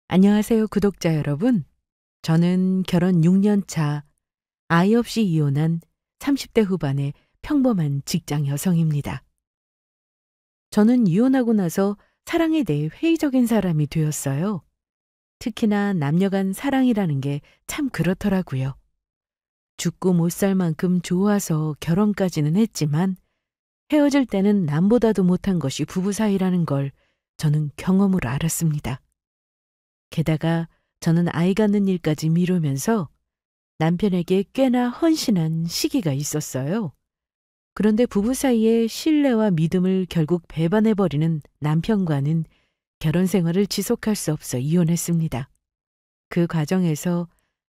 안녕하세요, 구독자 여러분. 저는 결혼 6년 차, 아이 없이 이혼한 30대 후반의 평범한 직장 여성입니다. 저는 이혼하고 나서 사랑에 대해 회의적인 사람이 되었어요. 특히나 남녀 간 사랑이라는 게 참 그렇더라고요. 죽고 못 살 만큼 좋아서 결혼까지는 했지만 헤어질 때는 남보다도 못한 것이 부부 사이라는 걸 저는 경험으로 알았습니다. 게다가 저는 아이 갖는 일까지 미루면서 남편에게 꽤나 헌신한 시기가 있었어요. 그런데 부부 사이의 신뢰와 믿음을 결국 배반해버리는 남편과는 결혼 생활을 지속할 수 없어 이혼했습니다. 그 과정에서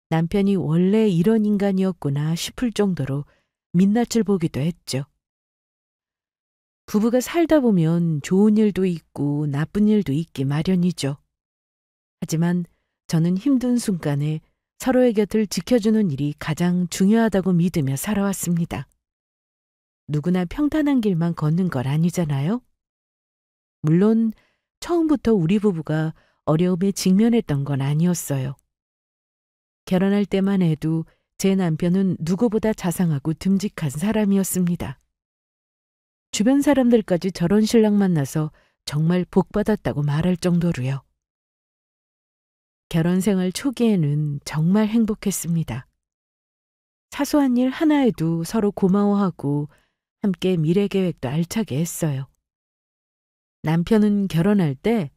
남편이 원래 이런 인간이었구나 싶을 정도로 민낯을 보기도 했죠. 부부가 살다 보면 좋은 일도 있고 나쁜 일도 있기 마련이죠. 하지만 저는 힘든 순간에 서로의 곁을 지켜주는 일이 가장 중요하다고 믿으며 살아왔습니다. 누구나 평탄한 길만 걷는 건 아니잖아요? 물론 처음부터 우리 부부가 어려움에 직면했던 건 아니었어요. 결혼할 때만 해도 제 남편은 누구보다 자상하고 듬직한 사람이었습니다. 주변 사람들까지 저런 신랑 만나서 정말 복받았다고 말할 정도로요. 결혼 생활 초기에는 정말 행복했습니다. 사소한 일 하나에도 서로 고마워하고 함께 미래 계획도 알차게 했어요. 남편은 결혼할 때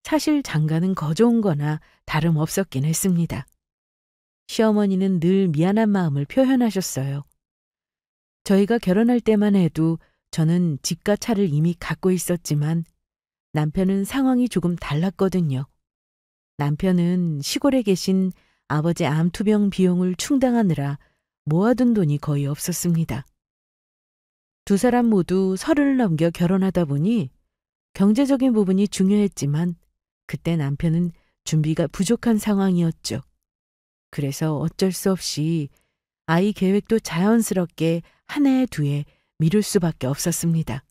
사실 장가는 거저 온 거나 다름없었긴 했습니다. 시어머니는 늘 미안한 마음을 표현하셨어요. 저희가 결혼할 때만 해도 저는 집과 차를 이미 갖고 있었지만 남편은 상황이 조금 달랐거든요. 남편은 시골에 계신 아버지 암투병 비용을 충당하느라 모아둔 돈이 거의 없었습니다. 두 사람 모두 30을 넘겨 결혼하다 보니 경제적인 부분이 중요했지만 그때 남편은 준비가 부족한 상황이었죠. 그래서 어쩔 수 없이 아이 계획도 자연스럽게 한 해, 두 해 미룰 수밖에 없었습니다.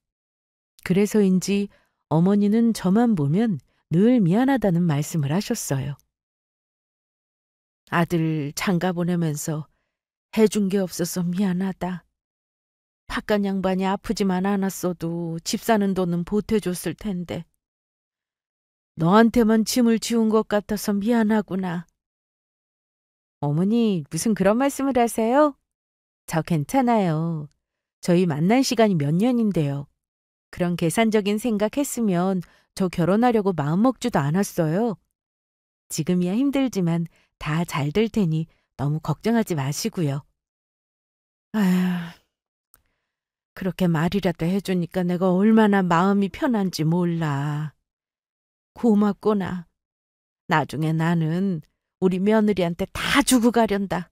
그래서인지 어머니는 저만 보면 늘 미안하다는 말씀을 하셨어요. 아들 장가 보내면서 해준 게 없어서 미안하다. 바깥 양반이 아프지만 않았어도 집 사는 돈은 보태줬을 텐데. 너한테만 짐을 지운 것 같아서 미안하구나. 어머니, 무슨 그런 말씀을 하세요? 저 괜찮아요. 저희 만난 시간이 몇 년인데요. 그런 계산적인 생각했으면 저 결혼하려고 마음먹지도 않았어요. 지금이야 힘들지만 다 잘 될 테니 너무 걱정하지 마시고요. 아휴, 그렇게 말이라도 해주니까 내가 얼마나 마음이 편한지 몰라. 고맙구나. 나중에 나는 우리 며느리한테 다 주고 가련다.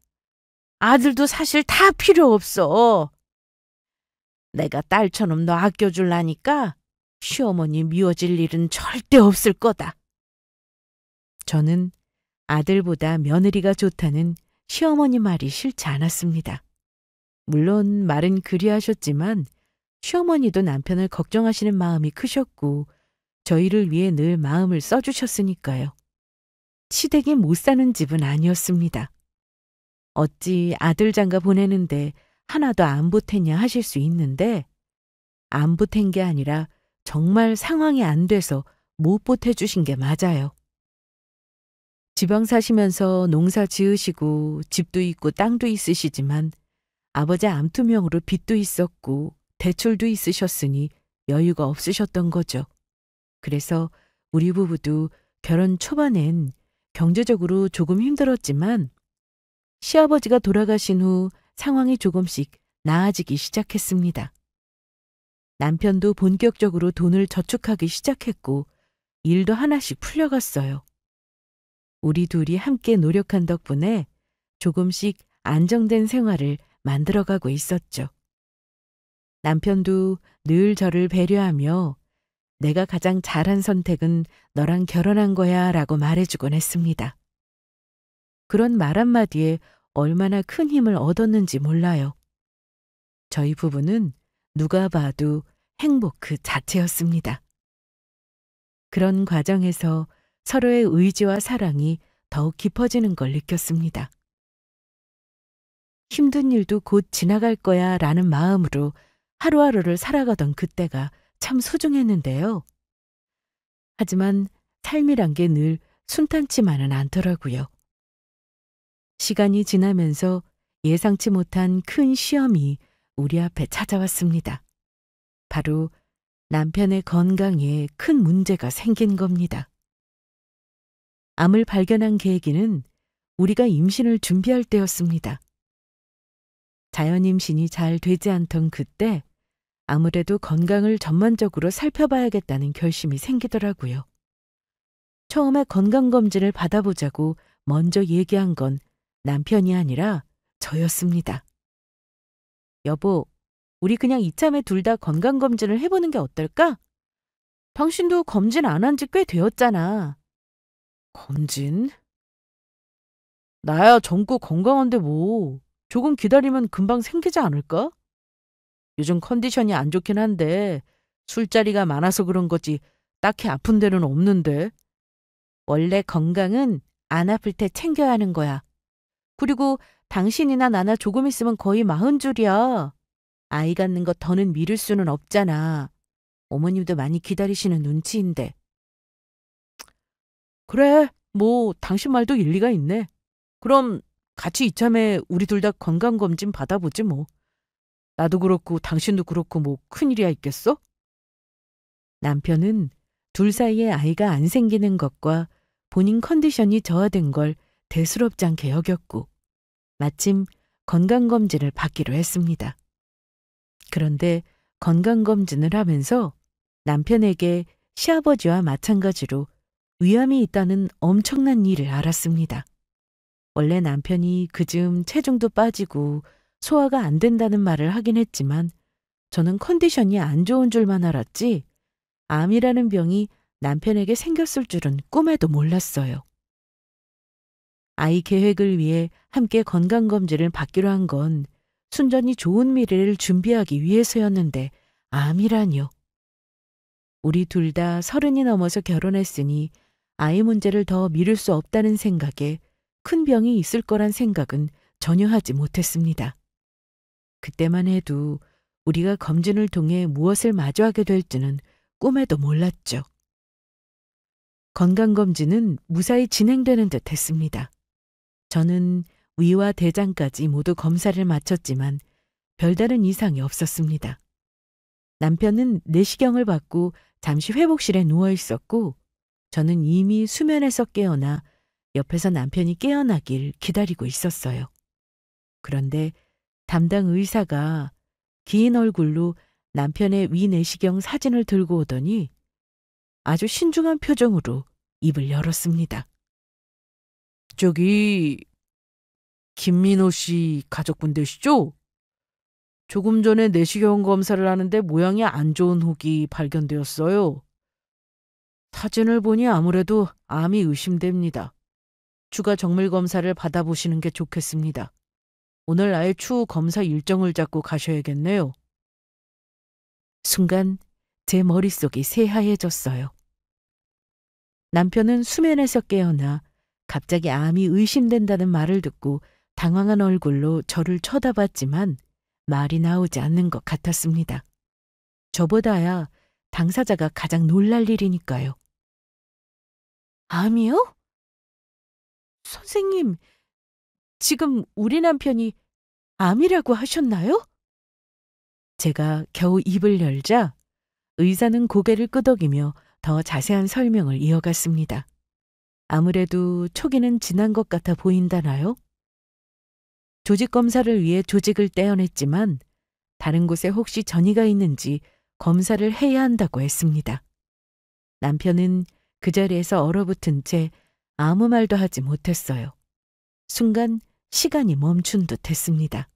아들도 사실 다 필요 없어. 내가 딸처럼 너 아껴줄라니까 시어머니 미워질 일은 절대 없을 거다. 저는 아들보다 며느리가 좋다는 시어머니 말이 싫지 않았습니다. 물론 말은 그리하셨지만 시어머니도 남편을 걱정하시는 마음이 크셨고 저희를 위해 늘 마음을 써주셨으니까요. 시댁이 못 사는 집은 아니었습니다. 어찌 아들 장가 보내는데 하나도 안 보탰냐 하실 수 있는데 안 보탠 게 아니라 정말 상황이 안 돼서 못 보태주신 게 맞아요. 지방 사시면서 농사 지으시고 집도 있고 땅도 있으시지만 아버지 암투명으로 빚도 있었고 대출도 있으셨으니 여유가 없으셨던 거죠. 그래서 우리 부부도 결혼 초반엔 경제적으로 조금 힘들었지만 시아버지가 돌아가신 후 상황이 조금씩 나아지기 시작했습니다. 남편도 본격적으로 돈을 저축하기 시작했고 일도 하나씩 풀려갔어요. 우리 둘이 함께 노력한 덕분에 조금씩 안정된 생활을 만들어가고 있었죠. 남편도 늘 저를 배려하며 내가 가장 잘한 선택은 너랑 결혼한 거야 라고 말해주곤 했습니다. 그런 말 한마디에 얼마나 큰 힘을 얻었는지 몰라요. 저희 부부는 누가 봐도 행복 그 자체였습니다. 그런 과정에서 서로의 의지와 사랑이 더욱 깊어지는 걸 느꼈습니다. 힘든 일도 곧 지나갈 거야 라는 마음으로 하루하루를 살아가던 그때가 참 소중했는데요. 하지만 삶이란 게 늘 순탄치만은 않더라고요. 시간이 지나면서 예상치 못한 큰 시험이 우리 앞에 찾아왔습니다. 바로 남편의 건강에 큰 문제가 생긴 겁니다. 암을 발견한 계기는 우리가 임신을 준비할 때였습니다. 자연 임신이 잘 되지 않던 그때 아무래도 건강을 전반적으로 살펴봐야겠다는 결심이 생기더라고요. 처음에 건강검진을 받아보자고 먼저 얘기한 건 남편이 아니라 저였습니다. 여보, 우리 그냥 이참에 둘 다 건강검진을 해보는 게 어떨까? 당신도 검진 안 한 지 꽤 되었잖아. 검진? 나야 젊고 건강한데 뭐. 조금 기다리면 금방 생기지 않을까? 요즘 컨디션이 안 좋긴 한데 술자리가 많아서 그런 거지 딱히 아픈 데는 없는데. 원래 건강은 안 아플 때 챙겨야 하는 거야. 그리고 당신이나 나나 조금 있으면 거의 40줄이야. 아이 갖는 거 더는 미룰 수는 없잖아. 어머님도 많이 기다리시는 눈치인데. 그래, 뭐 당신 말도 일리가 있네. 그럼 같이 이참에 우리 둘 다 건강검진 받아보지 뭐. 나도 그렇고 당신도 그렇고 뭐 큰일이야 있겠어? 남편은 둘 사이에 아이가 안 생기는 것과 본인 컨디션이 저하된 걸 대수롭지 않게 여겼고 마침 건강검진을 받기로 했습니다. 그런데 건강검진을 하면서 남편에게 시아버지와 마찬가지로 위암이 있다는 엄청난 일을 알았습니다. 원래 남편이 그즈음 체중도 빠지고 소화가 안 된다는 말을 하긴 했지만 저는 컨디션이 안 좋은 줄만 알았지 암이라는 병이 남편에게 생겼을 줄은 꿈에도 몰랐어요. 아이 계획을 위해 함께 건강검진을 받기로 한 건 순전히 좋은 미래를 준비하기 위해서였는데 암이라뇨. 우리 둘 다 30이 넘어서 결혼했으니 아이 문제를 더 미룰 수 없다는 생각에 큰 병이 있을 거란 생각은 전혀 하지 못했습니다. 그때만 해도 우리가 검진을 통해 무엇을 마주하게 될지는 꿈에도 몰랐죠. 건강검진은 무사히 진행되는 듯 했습니다. 저는 위와 대장까지 모두 검사를 마쳤지만 별다른 이상이 없었습니다. 남편은 내시경을 받고 잠시 회복실에 누워 있었고 저는 이미 수면에서 깨어나 옆에서 남편이 깨어나길 기다리고 있었어요. 그런데 담당 의사가 긴 얼굴로 남편의 위 내시경 사진을 들고 오더니 아주 신중한 표정으로 입을 열었습니다. 저기 김민호 씨 가족분 되시죠? 조금 전에 내시경 검사를 하는데 모양이 안 좋은 혹이 발견되었어요. 사진을 보니 아무래도 암이 의심됩니다. 추가 정밀 검사를 받아보시는 게 좋겠습니다. 오늘 아예 추후 검사 일정을 잡고 가셔야겠네요. 순간 제 머릿속이 새하얘졌어요. 남편은 수면에서 깨어나 갑자기 암이 의심된다는 말을 듣고 당황한 얼굴로 저를 쳐다봤지만 말이 나오지 않는 것 같았습니다. 저보다야 당사자가 가장 놀랄 일이니까요. 암이요? 선생님, 지금 우리 남편이 암이라고 하셨나요? 제가 겨우 입을 열자 의사는 고개를 끄덕이며 더 자세한 설명을 이어갔습니다. 아무래도 초기는 지난 것 같아 보인다나요? 조직 검사를 위해 조직을 떼어냈지만 다른 곳에 혹시 전이가 있는지 검사를 해야 한다고 했습니다. 남편은 그 자리에서 얼어붙은 채 아무 말도 하지 못했어요. 순간 시간이 멈춘 듯 했습니다.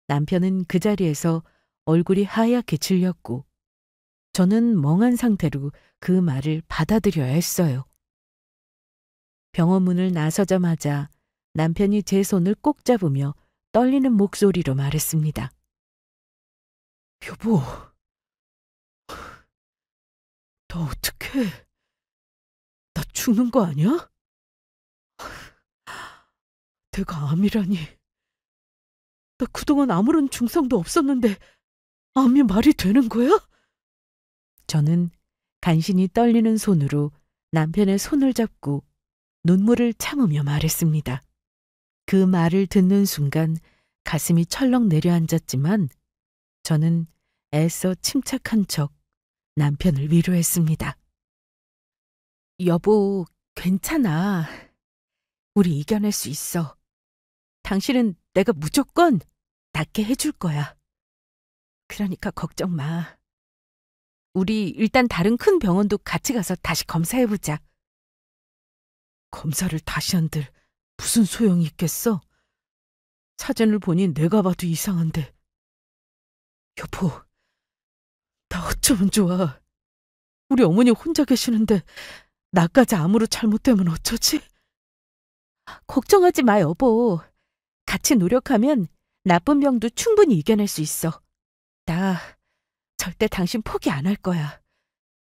남편은 그 자리에서 얼굴이 하얗게 질렸고 저는 멍한 상태로 그 말을 받아들여야 했어요. 병원 문을 나서자마자 남편이 제 손을 꼭 잡으며 떨리는 목소리로 말했습니다. 여보, 너 어떡해? 나 죽는 거 아니야? 내가 암이라니. 나 그동안 아무런 증상도 없었는데 암이 말이 되는 거야? 저는 간신히 떨리는 손으로 남편의 손을 잡고 눈물을 참으며 말했습니다. 그 말을 듣는 순간 가슴이 철렁 내려앉았지만 저는 애써 침착한 척 남편을 위로했습니다. 여보, 괜찮아. 우리 이겨낼 수 있어. 당신은 내가 무조건 낫게 해줄 거야. 그러니까 걱정 마. 우리 일단 다른 큰 병원도 같이 가서 다시 검사해보자. 검사를 다시 한들 무슨 소용이 있겠어? 사진을 보니 내가 봐도 이상한데. 여보, 나 어쩌면 좋아. 우리 어머니 혼자 계시는데 나까지 암으로 잘못되면 어쩌지? 걱정하지 마, 여보. 같이 노력하면 나쁜 병도 충분히 이겨낼 수 있어. 나 절대 당신 포기 안 할 거야.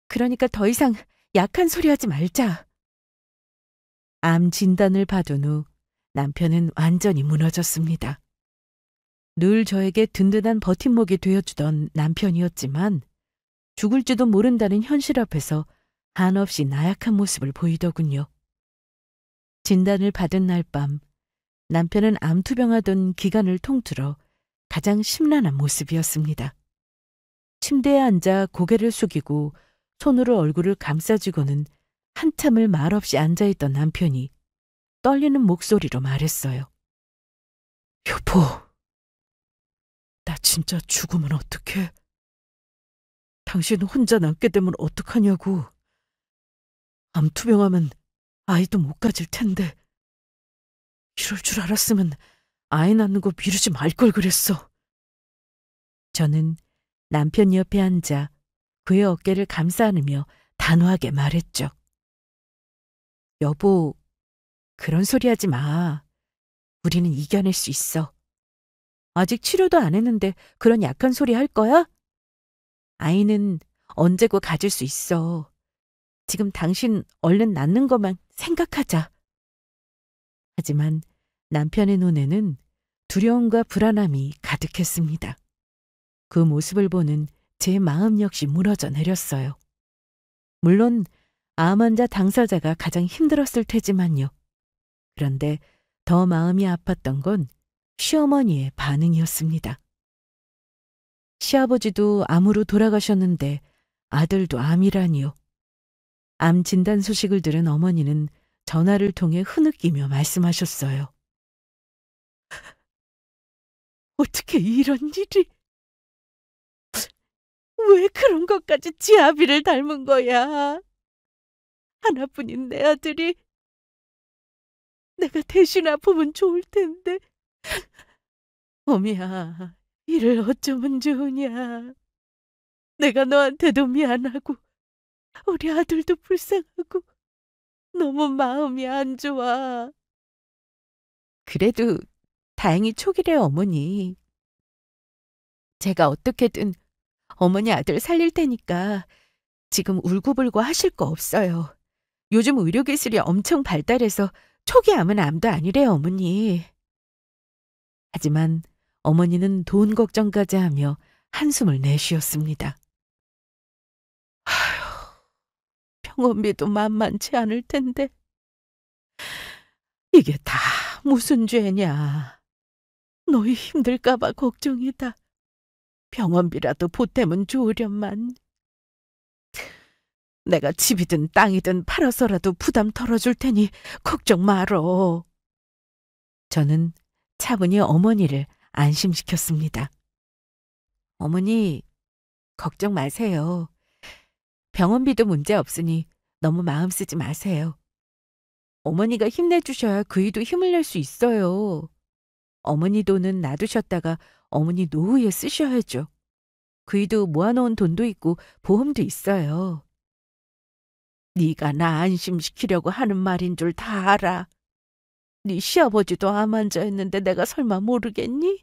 그러니까 더 이상 약한 소리 하지 말자. 암 진단을 받은 후 남편은 완전히 무너졌습니다. 늘 저에게 든든한 버팀목이 되어주던 남편이었지만 죽을지도 모른다는 현실 앞에서 한없이 나약한 모습을 보이더군요. 진단을 받은 날 밤 남편은 암투병하던 기간을 통틀어 가장 심란한 모습이었습니다. 침대에 앉아 고개를 숙이고 손으로 얼굴을 감싸쥐고는 한참을 말없이 앉아있던 남편이 떨리는 목소리로 말했어요. 여보, 나 진짜 죽으면 어떡해? 당신 혼자 남게 되면 어떡하냐고. 암투병하면 아이도 못 가질 텐데. 이럴 줄 알았으면 아이 낳는 거 미루지 말 걸 그랬어. 저는 남편 옆에 앉아 그의 어깨를 감싸 안으며 단호하게 말했죠. 여보, 그런 소리 하지 마. 우리는 이겨낼 수 있어. 아직 치료도 안 했는데 그런 약한 소리 할 거야? 아이는 언제고 가질 수 있어. 지금 당신 얼른 낳는 것만 생각하자. 하지만 남편의 눈에는 두려움과 불안함이 가득했습니다. 그 모습을 보는 제 마음 역시 무너져 내렸어요. 물론 암 환자 당사자가 가장 힘들었을 테지만요. 그런데 더 마음이 아팠던 건 시어머니의 반응이었습니다. 시아버지도 암으로 돌아가셨는데 아들도 암이라니요. 암 진단 소식을 들은 어머니는 전화를 통해 흐느끼며 말씀하셨어요. 어떻게 이런 일이? 왜 그런 것까지 지 아비를 닮은 거야? 하나뿐인 내 아들이 내가 대신 아프면 좋을 텐데. 어미야, 이를 어쩌면 좋으냐. 내가 너한테도 미안하고 우리 아들도 불쌍하고 너무 마음이 안 좋아. 그래도 다행히 초기래 어머니. 제가 어떻게든 어머니 아들 살릴 테니까 지금 울고불고 하실 거 없어요. 요즘 의료기술이 엄청 발달해서 초기 암은 암도 아니래요, 어머니. 하지만 어머니는 돈 걱정까지 하며 한숨을 내쉬었습니다. 아휴, 병원비도 만만치 않을 텐데. 이게 다 무슨 죄냐. 너희 힘들까 봐 걱정이다. 병원비라도 보태면 좋으련만. 내가 집이든 땅이든 팔아서라도 부담 덜어줄 테니 걱정 말어. 저는 차분히 어머니를 안심시켰습니다. 어머니, 걱정 마세요. 병원비도 문제 없으니 너무 마음 쓰지 마세요. 어머니가 힘내주셔야 그이도 힘을 낼 수 있어요. 어머니 돈은 놔두셨다가 어머니 노후에 쓰셔야죠. 그이도 모아놓은 돈도 있고 보험도 있어요. 네가 나 안심시키려고 하는 말인 줄 다 알아. 네 시아버지도 암 환자였는데 내가 설마 모르겠니?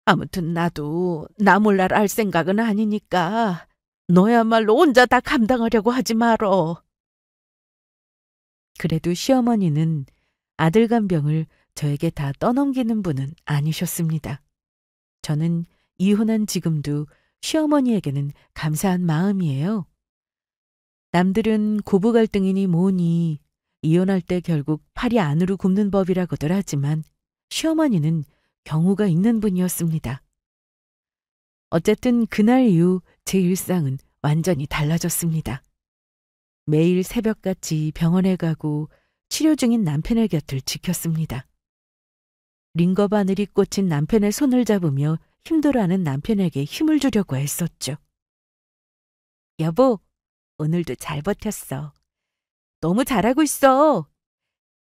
아무튼 나도 나 몰라 알 생각은 아니니까 너야말로 혼자 다 감당하려고 하지 말어. 그래도 시어머니는 아들 간병을 저에게 다 떠넘기는 분은 아니셨습니다. 저는 이혼한 지금도 시어머니에게는 감사한 마음이에요. 남들은 고부 갈등이니 뭐니 이혼할 때 결국 팔이 안으로 굽는 법이라고들 하지만 시어머니는 경우가 있는 분이었습니다. 어쨌든 그날 이후 제 일상은 완전히 달라졌습니다. 매일 새벽같이 병원에 가고 치료 중인 남편의 곁을 지켰습니다. 링거 바늘이 꽂힌 남편의 손을 잡으며 힘들어하는 남편에게 힘을 주려고 애썼죠. 여보, 오늘도 잘 버텼어. 너무 잘하고 있어.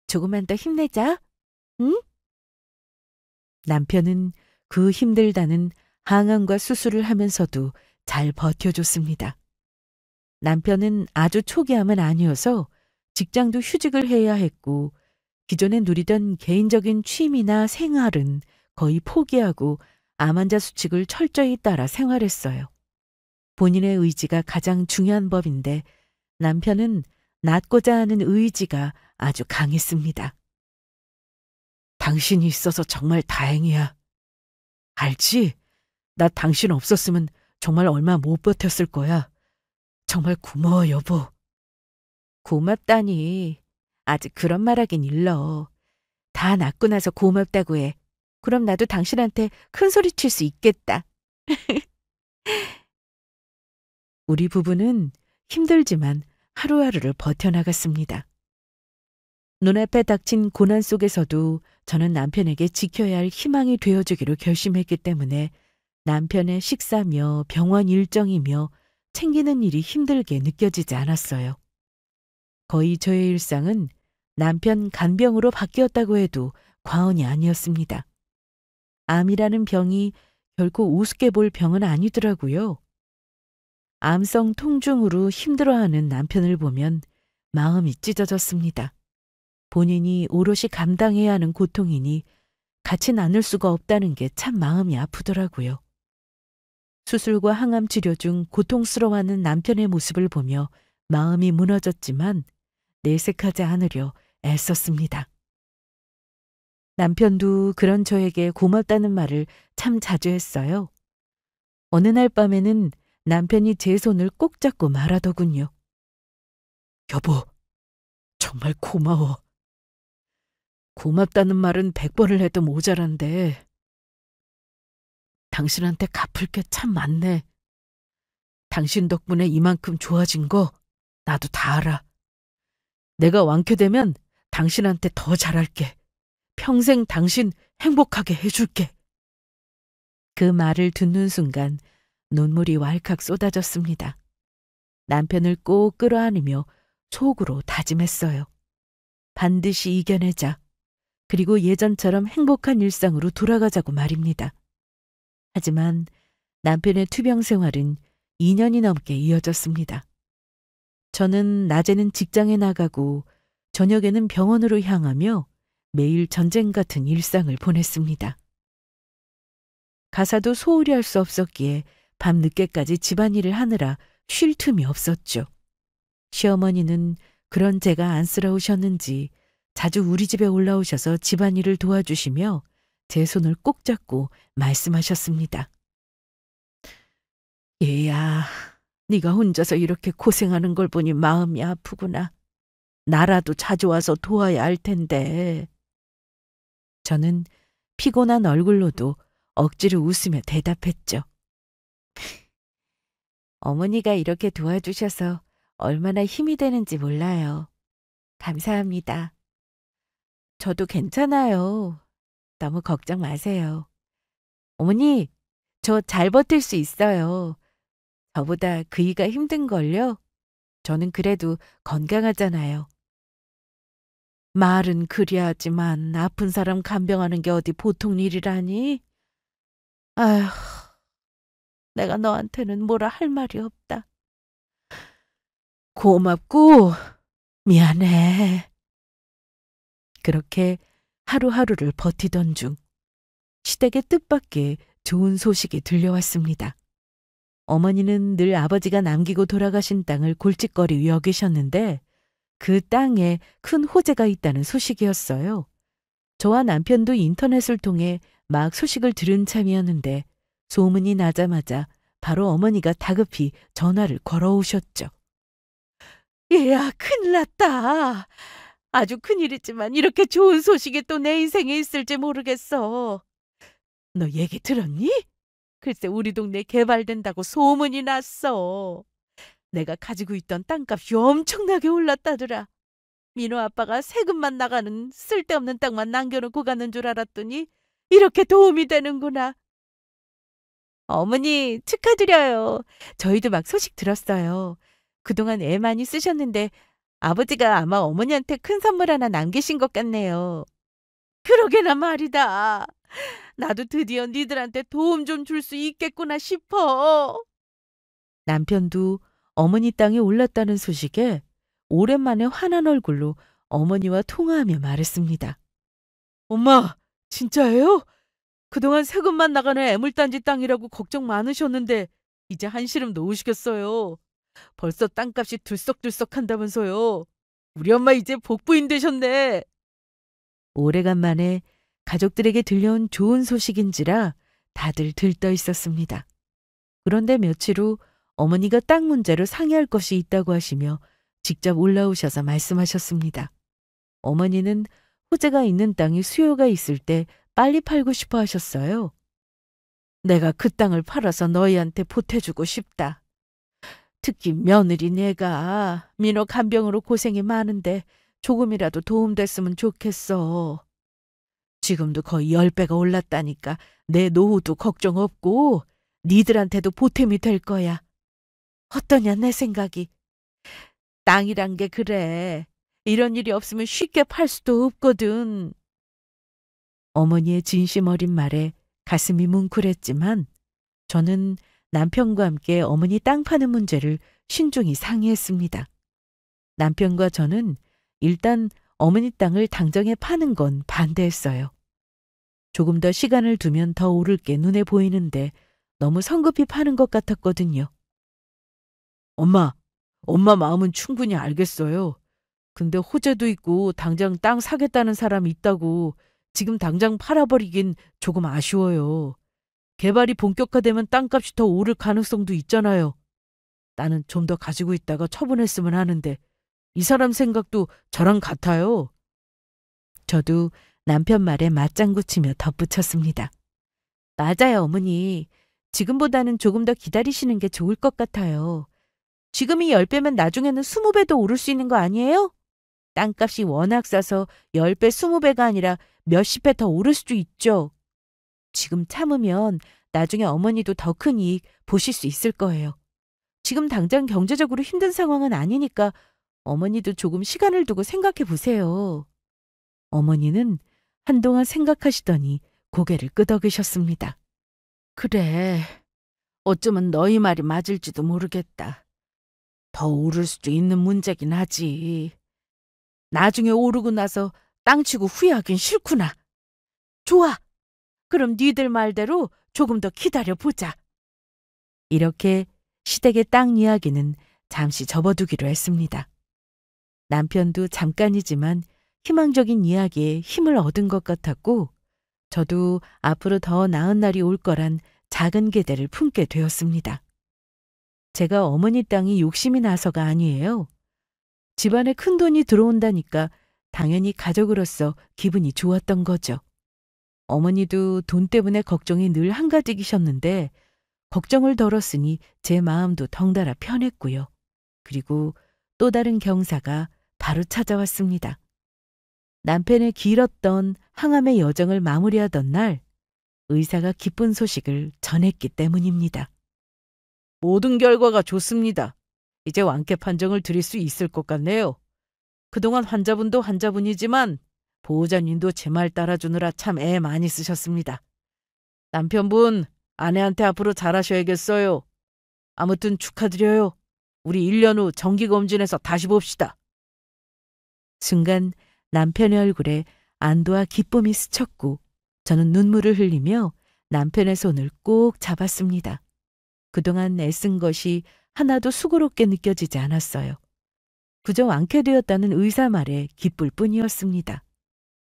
조금만 더 힘내자. 응? 남편은 그 힘들다는 항암과 수술을 하면서도 잘 버텨줬습니다. 남편은 아주 초기암은 아니어서 직장도 휴직을 해야 했고 기존에 누리던 개인적인 취미나 생활은 거의 포기하고 암 환자 수칙을 철저히 따라 생활했어요. 본인의 의지가 가장 중요한 법인데 남편은 낫고자 하는 의지가 아주 강했습니다. 당신이 있어서 정말 다행이야. 알지? 나 당신 없었으면 정말 얼마 못 버텼을 거야. 정말 고마워, 여보. 고맙다니. 아직 그런 말하긴 일러. 다 낫고 나서 고맙다고 해. 그럼 나도 당신한테 큰 소리 칠 수 있겠다. 우리 부부는 힘들지만 하루하루를 버텨나갔습니다. 눈앞에 닥친 고난 속에서도 저는 남편에게 지켜야 할 희망이 되어주기로 결심했기 때문에 남편의 식사며 병원 일정이며 챙기는 일이 힘들게 느껴지지 않았어요. 거의 저의 일상은 남편 간병으로 바뀌었다고 해도 과언이 아니었습니다. 암이라는 병이 결코 우습게 볼 병은 아니더라고요. 암성 통증으로 힘들어하는 남편을 보면 마음이 찢어졌습니다. 본인이 오롯이 감당해야 하는 고통이니 같이 나눌 수가 없다는 게 참 마음이 아프더라고요. 수술과 항암 치료 중 고통스러워하는 남편의 모습을 보며 마음이 무너졌지만 내색하지 않으려 애썼습니다. 남편도 그런 저에게 고맙다는 말을 참 자주 했어요. 어느 날 밤에는 남편이 제 손을 꼭 잡고 말하더군요. 여보, 정말 고마워. 고맙다는 말은 100번을 해도 모자란데 당신한테 갚을 게 참 많네. 당신 덕분에 이만큼 좋아진 거 나도 다 알아. 내가 완쾌되면 당신한테 더 잘할게. 평생 당신 행복하게 해줄게. 그 말을 듣는 순간 눈물이 왈칵 쏟아졌습니다. 남편을 꼭 끌어안으며 속으로 다짐했어요. 반드시 이겨내자. 그리고 예전처럼 행복한 일상으로 돌아가자고 말입니다. 하지만 남편의 투병 생활은 2년이 넘게 이어졌습니다. 저는 낮에는 직장에 나가고 저녁에는 병원으로 향하며 매일 전쟁 같은 일상을 보냈습니다. 가사도 소홀히 할 수 없었기에 밤늦게까지 집안일을 하느라 쉴 틈이 없었죠. 시어머니는 그런 제가 안쓰러우셨는지 자주 우리 집에 올라오셔서 집안일을 도와주시며 제 손을 꼭 잡고 말씀하셨습니다. 얘야, 네가 혼자서 이렇게 고생하는 걸 보니 마음이 아프구나. 나라도 자주 와서 도와야 할 텐데. 저는 피곤한 얼굴로도 억지로 웃으며 대답했죠. 어머니가 이렇게 도와주셔서 얼마나 힘이 되는지 몰라요. 감사합니다. 저도 괜찮아요. 너무 걱정 마세요. 어머니, 저 잘 버틸 수 있어요. 저보다 그이가 힘든걸요? 저는 그래도 건강하잖아요. 말은 그리하지만 아픈 사람 간병하는 게 어디 보통 일이라니? 아휴, 내가 너한테는 뭐라 할 말이 없다. 고맙고 미안해. 그렇게 하루하루를 버티던 중 시댁의 뜻밖의 좋은 소식이 들려왔습니다. 어머니는 늘 아버지가 남기고 돌아가신 땅을 골칫거리 여기셨는데 그 땅에 큰 호재가 있다는 소식이었어요. 저와 남편도 인터넷을 통해 막 소식을 들은 참이었는데 소문이 나자마자 바로 어머니가 다급히 전화를 걸어오셨죠. 얘야, 큰일 났다. 아주 큰일이지만 이렇게 좋은 소식이 또 내 인생에 있을지 모르겠어. 너 얘기 들었니? 글쎄 우리 동네 개발된다고 소문이 났어. 내가 가지고 있던 땅값이 엄청나게 올랐다더라. 민호 아빠가 세금만 나가는 쓸데없는 땅만 남겨놓고 가는 줄 알았더니 이렇게 도움이 되는구나. 어머니 축하드려요. 저희도 막 소식 들었어요. 그동안 애 많이 쓰셨는데 아버지가 아마 어머니한테 큰 선물 하나 남기신 것 같네요. 그러게나 말이다. 나도 드디어 니들한테 도움 좀 줄 수 있겠구나 싶어. 남편도 어머니 땅이 올랐다는 소식에 오랜만에 환한 얼굴로 어머니와 통화하며 말했습니다. 엄마, 진짜예요? 그동안 세금만 나가는 애물단지 땅이라고 걱정 많으셨는데 이제 한시름 놓으시겠어요. 벌써 땅값이 들썩들썩 한다면서요. 우리 엄마 이제 복부인 되셨네. 오래간만에 가족들에게 들려온 좋은 소식인지라 다들 들떠 있었습니다. 그런데 며칠 후 어머니가 땅 문제로 상의할 것이 있다고 하시며 직접 올라오셔서 말씀하셨습니다. 어머니는 호재가 있는 땅이 수요가 있을 때 빨리 팔고 싶어 하셨어요. 내가 그 땅을 팔아서 너희한테 보태주고 싶다. 특히 며느리 내가 민호 간병으로 고생이 많은데 조금이라도 도움됐으면 좋겠어. 지금도 거의 10배가 올랐다니까 내 노후도 걱정 없고 니들한테도 보탬이 될 거야. 어떠냐 내 생각이. 땅이란 게 그래. 이런 일이 없으면 쉽게 팔 수도 없거든. 어머니의 진심 어린 말에 가슴이 뭉클했지만 저는 남편과 함께 어머니 땅 파는 문제를 신중히 상의했습니다. 남편과 저는 일단 어머니 땅을 당장에 파는 건 반대했어요. 조금 더 시간을 두면 더 오를 게 눈에 보이는데 너무 성급히 파는 것 같았거든요. 엄마 마음은 충분히 알겠어요. 근데 호재도 있고 당장 땅 사겠다는 사람이 있다고 지금 당장 팔아버리긴 조금 아쉬워요. 개발이 본격화되면 땅값이 더 오를 가능성도 있잖아요. 나는 좀 더 가지고 있다가 처분했으면 하는데 이 사람 생각도 저랑 같아요. 저도 남편 말에 맞장구 치며 덧붙였습니다. 맞아요, 어머니. 지금보다는 조금 더 기다리시는 게 좋을 것 같아요. 지금이 10배면 나중에는 20배도 오를 수 있는 거 아니에요? 땅값이 워낙 싸서 10배, 20배가 아니라 몇십 배 더 오를 수도 있죠. 지금 참으면 나중에 어머니도 더 큰 이익 보실 수 있을 거예요. 지금 당장 경제적으로 힘든 상황은 아니니까 어머니도 조금 시간을 두고 생각해 보세요. 어머니는 한동안 생각하시더니 고개를 끄덕이셨습니다. 그래, 어쩌면 너희 말이 맞을지도 모르겠다. 더 오를 수도 있는 문제긴 하지. 나중에 오르고 나서 땅 치고 후회하긴 싫구나. 좋아. 그럼 니들 말대로 조금 더 기다려보자. 이렇게 시댁의 땅 이야기는 잠시 접어두기로 했습니다. 남편도 잠깐이지만 희망적인 이야기에 힘을 얻은 것 같았고 저도 앞으로 더 나은 날이 올 거란 작은 기대를 품게 되었습니다. 제가 어머니 땅이 욕심이 나서가 아니에요. 집안에 큰 돈이 들어온다니까 당연히 가족으로서 기분이 좋았던 거죠. 어머니도 돈 때문에 걱정이 늘 한가득이셨는데 걱정을 덜었으니 제 마음도 덩달아 편했고요. 그리고 또 다른 경사가 바로 찾아왔습니다. 남편의 길었던 항암의 여정을 마무리하던 날 의사가 기쁜 소식을 전했기 때문입니다. 모든 결과가 좋습니다. 이제 완쾌 판정을 드릴 수 있을 것 같네요. 그동안 환자분도 환자분이지만 보호자님도 제 말 따라주느라 참 애 많이 쓰셨습니다. 남편분, 아내한테 앞으로 잘하셔야겠어요. 아무튼 축하드려요. 우리 1년 후 정기검진에서 다시 봅시다. 순간 남편의 얼굴에 안도와 기쁨이 스쳤고 저는 눈물을 흘리며 남편의 손을 꼭 잡았습니다. 그동안 애쓴 것이 하나도 수고롭게 느껴지지 않았어요. 그저 완쾌되었다는 의사 말에 기쁠 뿐이었습니다.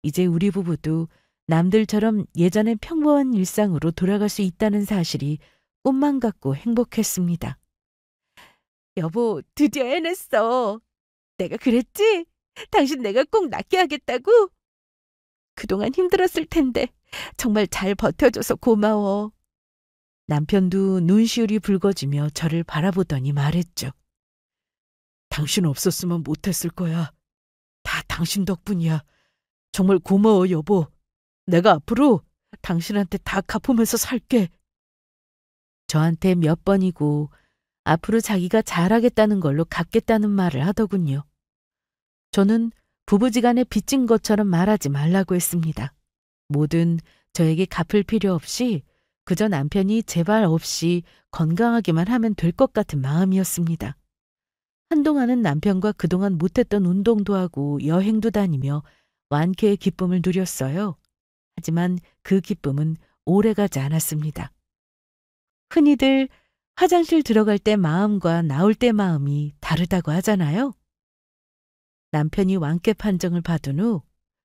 이제 우리 부부도 남들처럼 예전의 평범한 일상으로 돌아갈 수 있다는 사실이 꿈만 같고 행복했습니다. 여보, 드디어 해냈어. 내가 그랬지? 당신 내가 꼭 낫게 하겠다고? 그동안 힘들었을 텐데 정말 잘 버텨줘서 고마워. 남편도 눈시울이 붉어지며 저를 바라보더니 말했죠. 당신 없었으면 못했을 거야. 다 당신 덕분이야. 정말 고마워, 여보. 내가 앞으로 당신한테 다 갚으면서 살게. 저한테 몇 번이고 앞으로 자기가 잘하겠다는 걸로 갚겠다는 말을 하더군요. 저는 부부지간에 빚진 것처럼 말하지 말라고 했습니다. 뭐든 저에게 갚을 필요 없이 그저 남편이 제발 없이 건강하기만 하면 될 것 같은 마음이었습니다. 한동안은 남편과 그동안 못했던 운동도 하고 여행도 다니며 완쾌의 기쁨을 누렸어요. 하지만 그 기쁨은 오래가지 않았습니다. 흔히들 화장실 들어갈 때 마음과 나올 때 마음이 다르다고 하잖아요. 남편이 완쾌 판정을 받은 후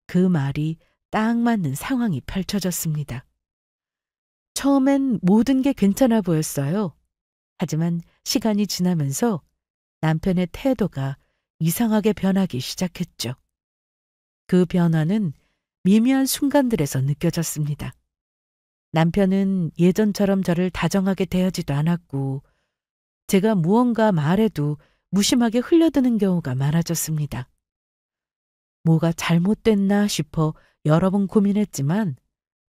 그 말이 딱 맞는 상황이 펼쳐졌습니다. 처음엔 모든 게 괜찮아 보였어요. 하지만 시간이 지나면서 남편의 태도가 이상하게 변하기 시작했죠. 그 변화는 미묘한 순간들에서 느껴졌습니다. 남편은 예전처럼 저를 다정하게 대하지도 않았고 제가 무언가 말해도 무심하게 흘려드는 경우가 많아졌습니다. 뭐가 잘못됐나 싶어 여러 번 고민했지만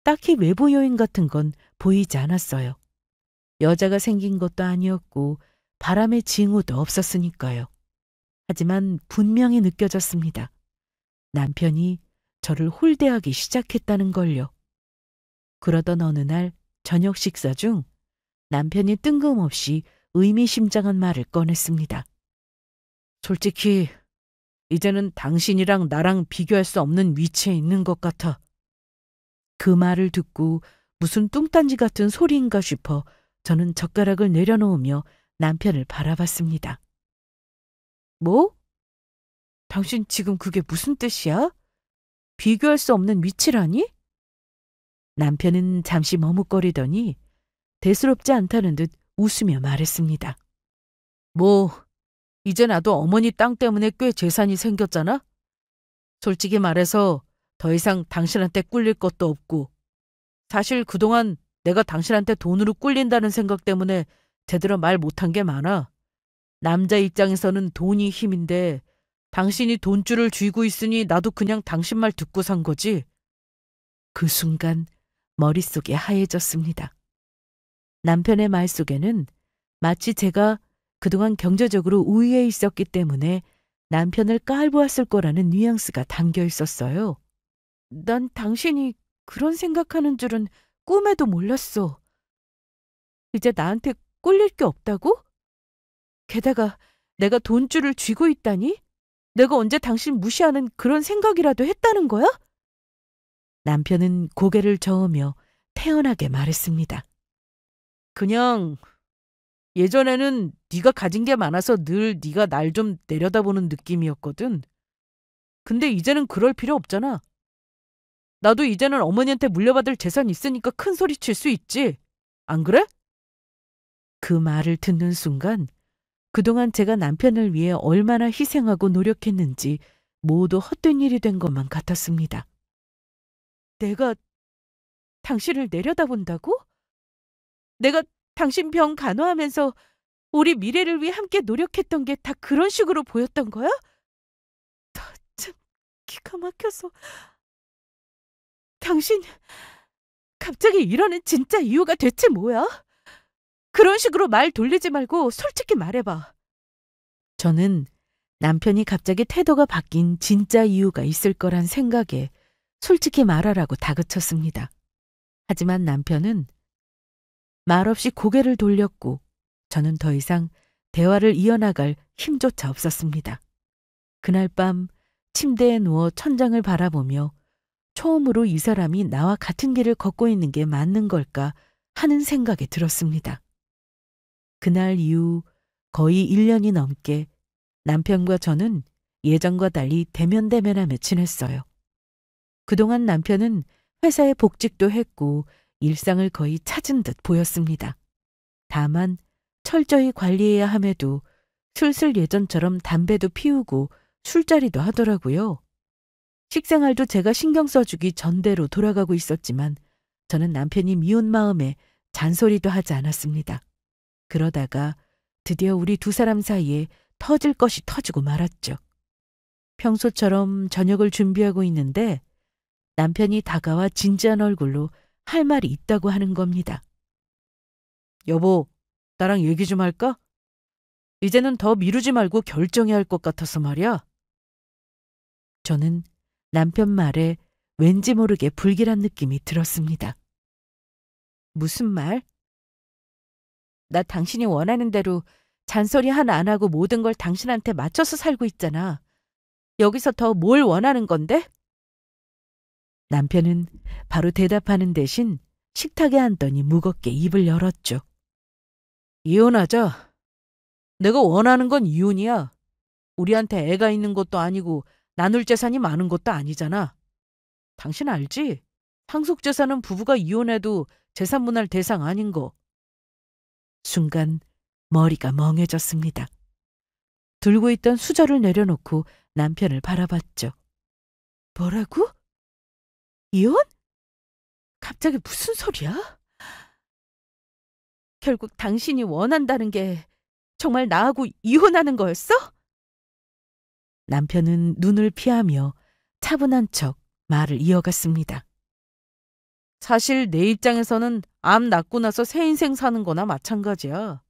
딱히 외부 요인 같은 건 보이지 않았어요. 여자가 생긴 것도 아니었고 바람의 징후도 없었으니까요. 하지만 분명히 느껴졌습니다. 남편이 저를 홀대하기 시작했다는 걸요. 그러던 어느 날 저녁 식사 중 남편이 뜬금없이 의미심장한 말을 꺼냈습니다. 솔직히 이제는 당신이랑 나랑 비교할 수 없는 위치에 있는 것 같아. 그 말을 듣고 무슨 뚱딴지 같은 소리인가 싶어 저는 젓가락을 내려놓으며 남편을 바라봤습니다. 뭐? 당신 지금 그게 무슨 뜻이야? 비교할 수 없는 위치라니? 남편은 잠시 머뭇거리더니 대수롭지 않다는 듯 웃으며 말했습니다. 뭐, 이제 나도 어머니 땅 때문에 꽤 재산이 생겼잖아? 솔직히 말해서 더 이상 당신한테 꿀릴 것도 없고 사실 그동안 내가 당신한테 돈으로 꿀린다는 생각 때문에 제대로 말 못한 게 많아. 남자 입장에서는 돈이 힘인데 당신이 돈줄을 쥐고 있으니 나도 그냥 당신 말 듣고 산 거지. 그 순간 머릿속이 하얘졌습니다. 남편의 말 속에는 마치 제가 그동안 경제적으로 우위에 있었기 때문에 남편을 깔보았을 거라는 뉘앙스가 담겨 있었어요. 난 당신이 그런 생각하는 줄은 꿈에도 몰랐어. 이제 나한테 꿀릴 게 없다고? 게다가 내가 돈줄을 쥐고 있다니? 내가 언제 당신 무시하는 그런 생각이라도 했다는 거야? 남편은 고개를 저으며 태연하게 말했습니다. 그냥 예전에는 네가 가진 게 많아서 늘 네가 날 좀 내려다보는 느낌이었거든. 근데 이제는 그럴 필요 없잖아. 나도 이제는 어머니한테 물려받을 재산 있으니까 큰 소리 칠 수 있지. 안 그래? 그 말을 듣는 순간 그동안 제가 남편을 위해 얼마나 희생하고 노력했는지 모두 헛된 일이 된 것만 같았습니다. 내가 당신을 내려다본다고? 내가 당신 병 간호하면서 우리 미래를 위해 함께 노력했던 게 다 그런 식으로 보였던 거야? 나 참 기가 막혀서. 당신 갑자기 이러는 진짜 이유가 대체 뭐야? 그런 식으로 말 돌리지 말고 솔직히 말해봐. 저는 남편이 갑자기 태도가 바뀐 진짜 이유가 있을 거란 생각에 솔직히 말하라고 다그쳤습니다. 하지만 남편은 말없이 고개를 돌렸고 저는 더 이상 대화를 이어나갈 힘조차 없었습니다. 그날 밤 침대에 누워 천장을 바라보며 처음으로 이 사람이 나와 같은 길을 걷고 있는 게 맞는 걸까 하는 생각이 들었습니다. 그날 이후 거의 1년이 넘게 남편과 저는 예전과 달리 대면대면하며 지냈어요. 그동안 남편은 회사에 복직도 했고 일상을 거의 찾은 듯 보였습니다. 다만 철저히 관리해야 함에도 슬슬 예전처럼 담배도 피우고 술자리도 하더라고요. 식생활도 제가 신경 써주기 전대로 돌아가고 있었지만 저는 남편이 미운 마음에 잔소리도 하지 않았습니다. 그러다가 드디어 우리 두 사람 사이에 터질 것이 터지고 말았죠. 평소처럼 저녁을 준비하고 있는데 남편이 다가와 진지한 얼굴로 할 말이 있다고 하는 겁니다. 여보, 나랑 얘기 좀 할까? 이제는 더 미루지 말고 결정해야 할 것 같아서 말이야. 저는 남편 말에 왠지 모르게 불길한 느낌이 들었습니다. 무슨 말? 나 당신이 원하는 대로 잔소리 하나 안 하고 모든 걸 당신한테 맞춰서 살고 있잖아. 여기서 더 뭘 원하는 건데? 남편은 바로 대답하는 대신 식탁에 앉더니 무겁게 입을 열었죠. 이혼하자. 내가 원하는 건 이혼이야. 우리한테 애가 있는 것도 아니고 나눌 재산이 많은 것도 아니잖아. 당신 알지? 상속재산은 부부가 이혼해도 재산 분할 대상 아닌 거. 순간 머리가 멍해졌습니다. 들고 있던 수저를 내려놓고 남편을 바라봤죠. 뭐라고? 이혼? 갑자기 무슨 소리야? 결국 당신이 원한다는 게 정말 나하고 이혼하는 거였어? 남편은 눈을 피하며 차분한 척 말을 이어갔습니다. 사실 내 입장에서는 암 낳고 나서 새 인생 사는 거나 마찬가지야.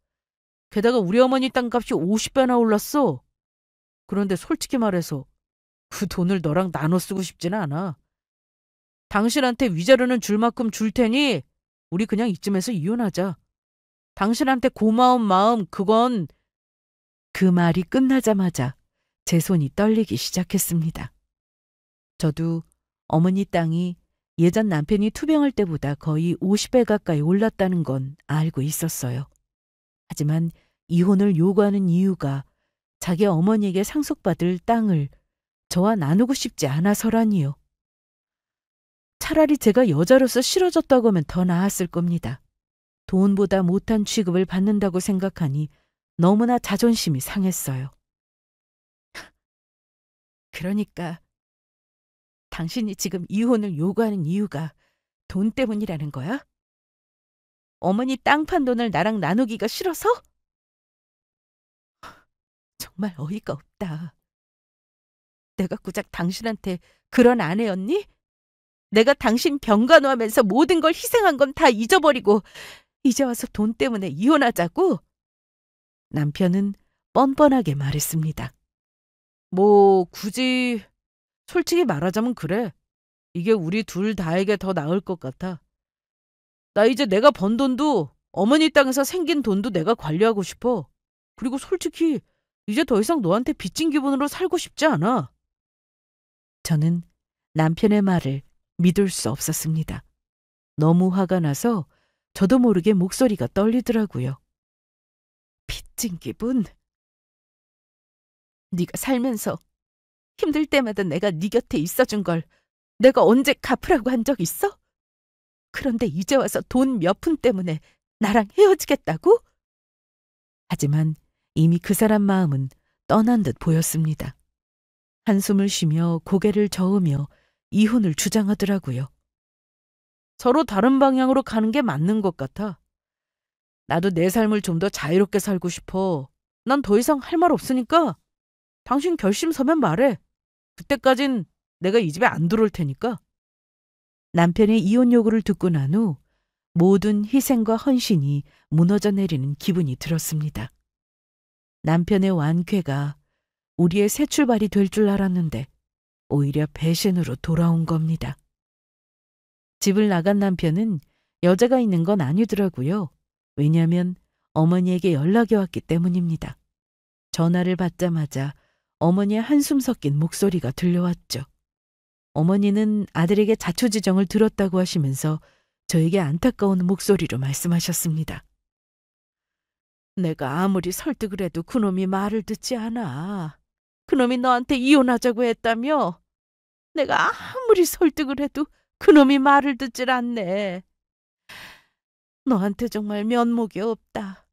게다가 우리 어머니 땅값이 50배나 올랐어. 그런데 솔직히 말해서 그 돈을 너랑 나눠 쓰고 싶지는 않아. 당신한테 위자료는 줄 만큼 줄 테니 우리 그냥 이쯤에서 이혼하자. 당신한테 고마운 마음 그건... 그 말이 끝나자마자 제 손이 떨리기 시작했습니다. 저도 어머니 땅이 예전 남편이 투병할 때보다 거의 50배 가까이 올랐다는 건 알고 있었어요. 하지만 이혼을 요구하는 이유가 자기 어머니에게 상속받을 땅을 저와 나누고 싶지 않아서라니요. 차라리 제가 여자로서 싫어졌다고 하면 더 나았을 겁니다. 돈보다 못한 취급을 받는다고 생각하니 너무나 자존심이 상했어요. 그러니까 당신이 지금 이혼을 요구하는 이유가 돈 때문이라는 거야? 어머니 땅 판 돈을 나랑 나누기가 싫어서? 정말 어이가 없다. 내가 고작 당신한테 그런 아내였니? 내가 당신 병간호하면서 모든 걸 희생한 건 다 잊어버리고 이제 와서 돈 때문에 이혼하자고? 남편은 뻔뻔하게 말했습니다. 뭐 굳이 솔직히 말하자면 그래. 이게 우리 둘 다에게 더 나을 것 같아. 나 이제 내가 번 돈도 어머니 땅에서 생긴 돈도 내가 관리하고 싶어. 그리고 솔직히 이제 더 이상 너한테 빚진 기분으로 살고 싶지 않아. 저는 남편의 말을 믿을 수 없었습니다. 너무 화가 나서 저도 모르게 목소리가 떨리더라고요. 빚진 기분? 네가 살면서 힘들 때마다 내가 네 곁에 있어준 걸 내가 언제 갚으라고 한 적 있어? 그런데 이제 와서 돈 몇 푼 때문에 나랑 헤어지겠다고? 하지만 이미 그 사람 마음은 떠난 듯 보였습니다. 한숨을 쉬며 고개를 저으며 이혼을 주장하더라고요. 서로 다른 방향으로 가는 게 맞는 것 같아. 나도 내 삶을 좀 더 자유롭게 살고 싶어. 난 더 이상 할 말 없으니까 당신 결심 서면 말해. 그때까진 내가 이 집에 안 들어올 테니까. 남편의 이혼 요구를 듣고 난 후 모든 희생과 헌신이 무너져 내리는 기분이 들었습니다. 남편의 완쾌가 우리의 새 출발이 될 줄 알았는데 오히려 배신으로 돌아온 겁니다. 집을 나간 남편은 여자가 있는 건 아니더라고요. 왜냐하면 어머니에게 연락이 왔기 때문입니다. 전화를 받자마자 어머니의 한숨 섞인 목소리가 들려왔죠. 어머니는 아들에게 자초지정을 들었다고 하시면서 저에게 안타까운 목소리로 말씀하셨습니다. 내가 아무리 설득을 해도 그놈이 말을 듣지 않아. 그놈이 너한테 이혼하자고 했다며? 내가 아무리 설득을 해도 그놈이 말을 듣질 않네. 너한테 정말 면목이 없다.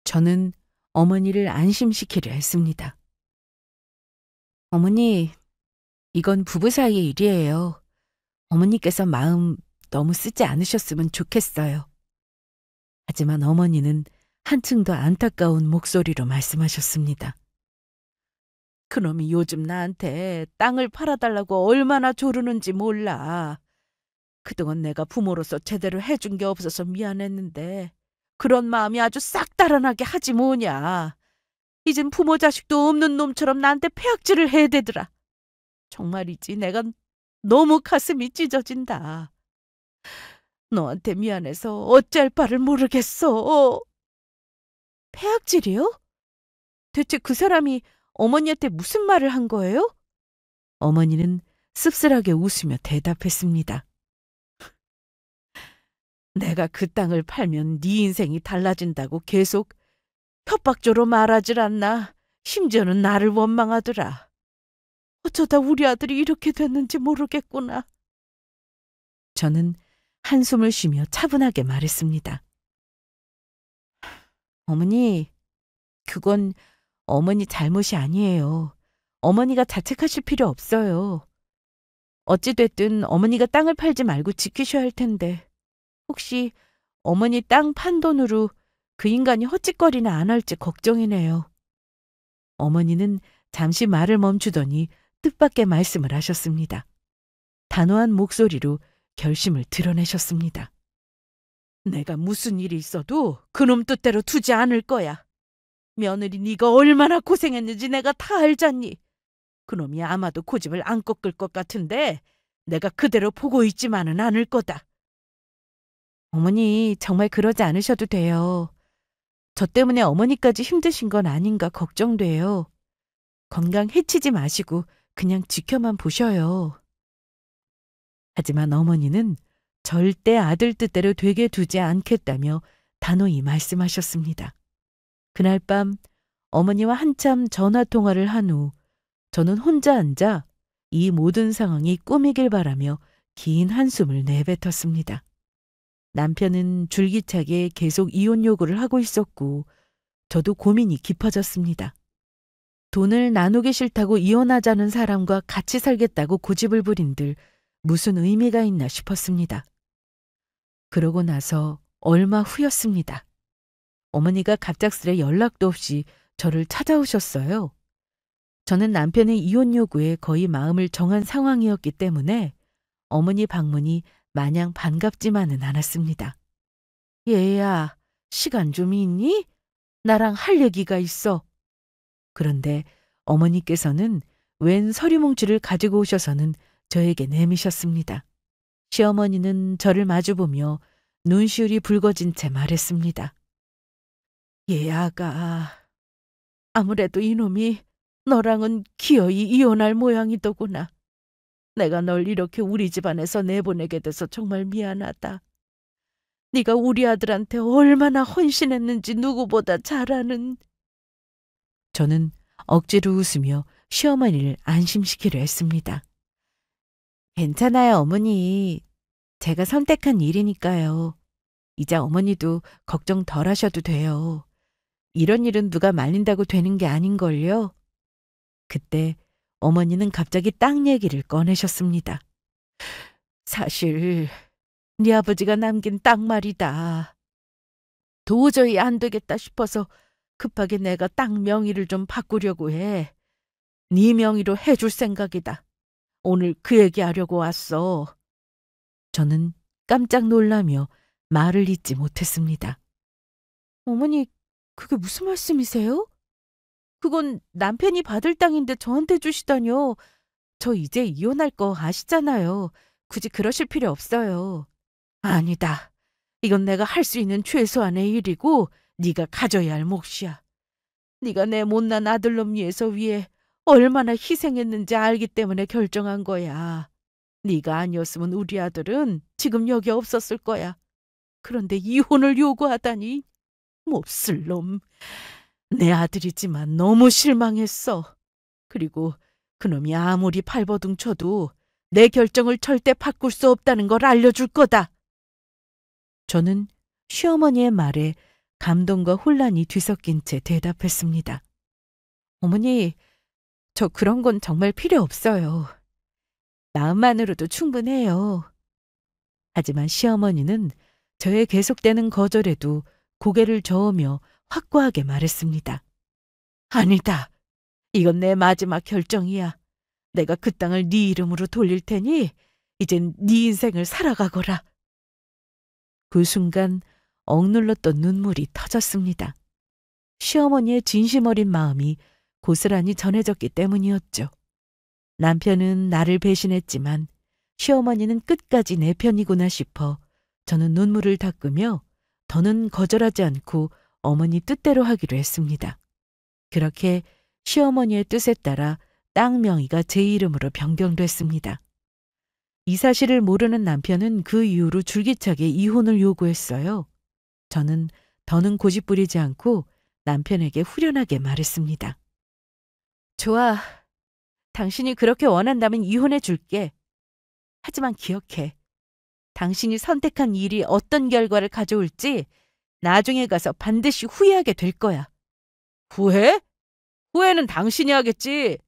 저는 어머니를 안심시키려 했습니다. 어머니, 이건 부부 사이의 일이에요. 어머니께서 마음 너무 쓰지 않으셨으면 좋겠어요. 하지만 어머니는 한층 더 안타까운 목소리로 말씀하셨습니다. 그놈이 요즘 나한테 땅을 팔아달라고 얼마나 조르는지 몰라. 그동안 내가 부모로서 제대로 해준 게 없어서 미안했는데 그런 마음이 아주 싹 달아나게 하지 뭐냐. 이젠 부모 자식도 없는 놈처럼 나한테 폐악질을 해대더라. 정말이지 내가 너무 가슴이 찢어진다. 너한테 미안해서 어찌할 바를 모르겠어. 폐악질이요? 대체 그 사람이 어머니한테 무슨 말을 한 거예요? 어머니는 씁쓸하게 웃으며 대답했습니다. 내가 그 땅을 팔면 네 인생이 달라진다고 계속 협박조로 말하질 않나. 심지어는 나를 원망하더라. 어쩌다 우리 아들이 이렇게 됐는지 모르겠구나. 저는 한숨을 쉬며 차분하게 말했습니다. 어머니, 그건 어머니 잘못이 아니에요. 어머니가 자책하실 필요 없어요. 어찌됐든 어머니가 땅을 팔지 말고 지키셔야 할 텐데 혹시 어머니 땅 판 돈으로 그 인간이 헛짓거리나 안 할지 걱정이네요. 어머니는 잠시 말을 멈추더니 뜻밖의 말씀을 하셨습니다. 단호한 목소리로 결심을 드러내셨습니다. 내가 무슨 일이 있어도 그놈 뜻대로 두지 않을 거야. 며느리 네가 얼마나 고생했는지 내가 다 알잖니. 그놈이 아마도 고집을 안 꺾을 것 같은데 내가 그대로 보고 있지만은 않을 거다. 어머니 정말 그러지 않으셔도 돼요. 저 때문에 어머니까지 힘드신 건 아닌가 걱정돼요. 건강 해치지 마시고 그냥 지켜만 보셔요. 하지만 어머니는 절대 아들 뜻대로 되게 두지 않겠다며 단호히 말씀하셨습니다. 그날 밤 어머니와 한참 전화통화를 한 후 저는 혼자 앉아 이 모든 상황이 꿈이길 바라며 긴 한숨을 내뱉었습니다. 남편은 줄기차게 계속 이혼 요구를 하고 있었고 저도 고민이 깊어졌습니다. 돈을 나누기 싫다고 이혼하자는 사람과 같이 살겠다고 고집을 부린들 무슨 의미가 있나 싶었습니다. 그러고 나서 얼마 후였습니다. 어머니가 갑작스레 연락도 없이 저를 찾아오셨어요. 저는 남편의 이혼 요구에 거의 마음을 정한 상황이었기 때문에 어머니 방문이 마냥 반갑지만은 않았습니다. 얘야, 시간 좀 있니? 나랑 할 얘기가 있어. 그런데 어머니께서는 웬 서류 뭉치를 가지고 오셔서는 저에게 내미셨습니다. 시어머니는 저를 마주보며 눈시울이 붉어진 채 말했습니다. 얘야가 아무래도 이놈이 너랑은 기어이 이혼할 모양이더구나. 내가 널 이렇게 우리 집안에서 내보내게 돼서 정말 미안하다. 네가 우리 아들한테 얼마나 헌신했는지 누구보다 잘 아는. 저는 억지로 웃으며 시어머니를 안심시키려 했습니다. 괜찮아요, 어머니. 제가 선택한 일이니까요. 이제 어머니도 걱정 덜 하셔도 돼요. 이런 일은 누가 말린다고 되는 게 아닌걸요. 그때 어머니는 갑자기 땅 얘기를 꺼내셨습니다. 사실 네 아버지가 남긴 땅 말이다. 도저히 안 되겠다 싶어서 급하게 내가 땅 명의를 좀 바꾸려고 해. 네 명의로 해줄 생각이다. 오늘 그 얘기하려고 왔어. 저는 깜짝 놀라며 말을 잇지 못했습니다. 어머니, 그게 무슨 말씀이세요? 그건 남편이 받을 땅인데 저한테 주시다뇨. 저 이제 이혼할 거 아시잖아요. 굳이 그러실 필요 없어요. 아니다. 이건 내가 할 수 있는 최소한의 일이고 네가 가져야 할 몫이야. 네가 내 못난 아들놈 위해 얼마나 희생했는지 알기 때문에 결정한 거야. 네가 아니었으면 우리 아들은 지금 여기 없었을 거야. 그런데 이혼을 요구하다니. 몹쓸 놈. 내 아들이지만 너무 실망했어. 그리고 그놈이 아무리 발버둥 쳐도 내 결정을 절대 바꿀 수 없다는 걸 알려줄 거다. 저는 시어머니의 말에 감동과 혼란이 뒤섞인 채 대답했습니다. 어머니, 저 그런 건 정말 필요 없어요. 마음만으로도 충분해요. 하지만 시어머니는 저의 계속되는 거절에도 고개를 저으며 확고하게 말했습니다. 아니다. 이건 내 마지막 결정이야. 내가 그 땅을 네 이름으로 돌릴 테니 이젠 네 인생을 살아가거라. 그 순간 억눌렀던 눈물이 터졌습니다. 시어머니의 진심 어린 마음이 고스란히 전해졌기 때문이었죠. 남편은 나를 배신했지만 시어머니는 끝까지 내 편이구나 싶어 저는 눈물을 닦으며 더는 거절하지 않고 어머니 뜻대로 하기로 했습니다. 그렇게 시어머니의 뜻에 따라 땅 명의가 제 이름으로 변경됐습니다. 이 사실을 모르는 남편은 그 이후로 줄기차게 이혼을 요구했어요. 저는 더는 고집부리지 않고 남편에게 후련하게 말했습니다. 좋아. 당신이 그렇게 원한다면 이혼해 줄게. 하지만 기억해. 당신이 선택한 일이 어떤 결과를 가져올지 나중에 가서 반드시 후회하게 될 거야. 후회? 후회는 당신이 하겠지.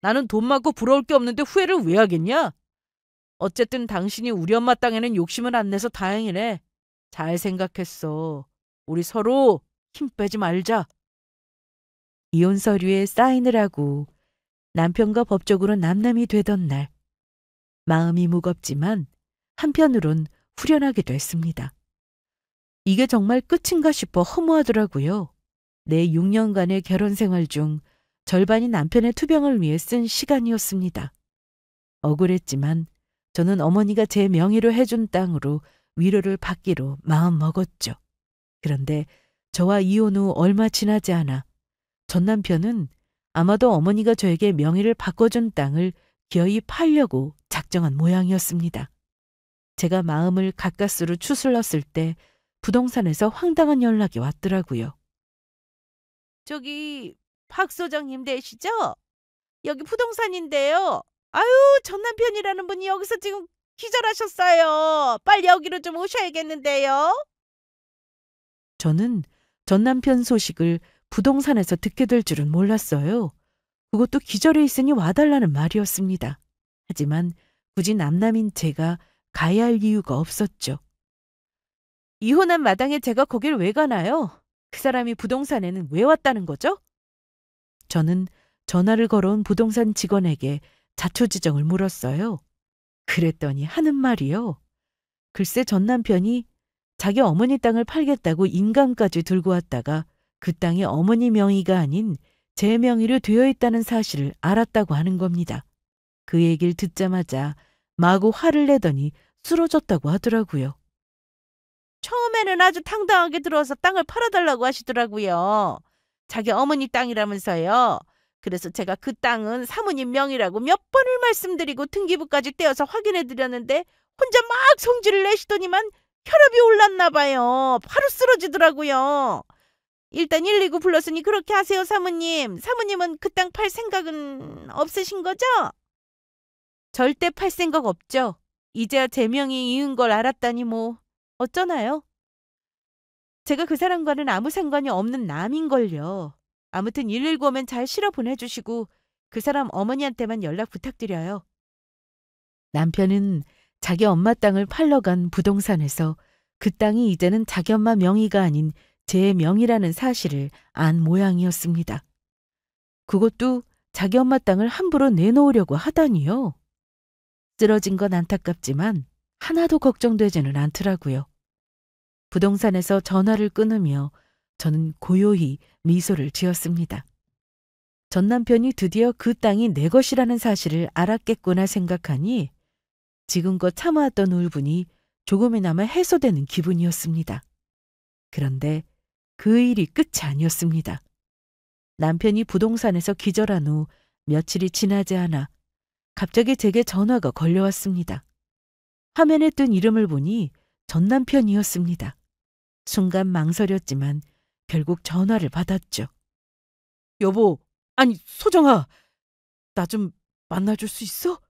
나는 돈 많고 부러울 게 없는데 후회를 왜 하겠냐? 어쨌든 당신이 우리 엄마 땅에는 욕심을 안 내서 다행이네. 잘 생각했어. 우리 서로 힘 빼지 말자. 이혼 서류에 사인을 하고 남편과 법적으로 남남이 되던 날, 마음이 무겁지만 한편으론 후련하기도 했습니다. 이게 정말 끝인가 싶어 허무하더라고요. 내 6년간의 결혼 생활 중 절반이 남편의 투병을 위해 쓴 시간이었습니다. 억울했지만 저는 어머니가 제 명의로 해준 땅으로 위로를 받기로 마음먹었죠. 그런데 저와 이혼 후 얼마 지나지 않아 전 남편은 아마도 어머니가 저에게 명의를 바꿔준 땅을 기어이 팔려고 작정한 모양이었습니다. 제가 마음을 가까스로 추슬렀을 때 부동산에서 황당한 연락이 왔더라고요. 저기 박 소장님 되시죠? 여기 부동산인데요. 아유, 전 남편이라는 분이 여기서 지금 기절하셨어요. 빨리 여기로 좀 오셔야겠는데요. 저는 전 남편 소식을 부동산에서 듣게 될 줄은 몰랐어요. 그것도 기절해 있으니 와달라는 말이었습니다. 하지만 굳이 남남인 제가 가야 할 이유가 없었죠. 이혼한 마당에 제가 거길 왜 가나요? 그 사람이 부동산에는 왜 왔다는 거죠? 저는 전화를 걸어온 부동산 직원에게 자초지정을 물었어요. 그랬더니 하는 말이요. 글쎄 전 남편이 자기 어머니 땅을 팔겠다고 인감까지 들고 왔다가 그 땅이 어머니 명의가 아닌 제 명의로 되어 있다는 사실을 알았다고 하는 겁니다. 그 얘기를 듣자마자 마구 화를 내더니 쓰러졌다고 하더라고요. 처음에는 아주 당당하게 들어와서 땅을 팔아달라고 하시더라고요. 자기 어머니 땅이라면서요. 그래서 제가 그 땅은 사모님 명의라고 몇 번을 말씀드리고 등기부까지 떼어서 확인해드렸는데 혼자 막 성질을 내시더니만 혈압이 올랐나 봐요. 바로 쓰러지더라고요. 일단 119 불렀으니 그렇게 하세요, 사모님. 사모님은 그 땅 팔 생각은 없으신 거죠? 절대 팔 생각 없죠. 이제야 제 명이 이은 걸 알았다니 뭐 어쩌나요? 제가 그 사람과는 아무 상관이 없는 남인걸요. 아무튼 119 오면 잘 실어 보내주시고 그 사람 어머니한테만 연락 부탁드려요. 남편은 자기 엄마 땅을 팔러 간 부동산에서 그 땅이 이제는 자기 엄마 명의가 아닌 제 명의라는 사실을 안 모양이었습니다. 그것도 자기 엄마 땅을 함부로 내놓으려고 하다니요. 쓰러진 건 안타깝지만 하나도 걱정되지는 않더라고요. 부동산에서 전화를 끊으며 저는 고요히 미소를 지었습니다. 전 남편이 드디어 그 땅이 내 것이라는 사실을 알았겠구나 생각하니 지금껏 참아왔던 울분이 조금이나마 해소되는 기분이었습니다. 그런데 그 일이 끝이 아니었습니다. 남편이 부동산에서 기절한 후 며칠이 지나지 않아 갑자기 제게 전화가 걸려왔습니다. 화면에 뜬 이름을 보니 전 남편이었습니다. 순간 망설였지만 결국 전화를 받았죠. 여보, 아니 소정아, 나 좀 만나줄 수 있어?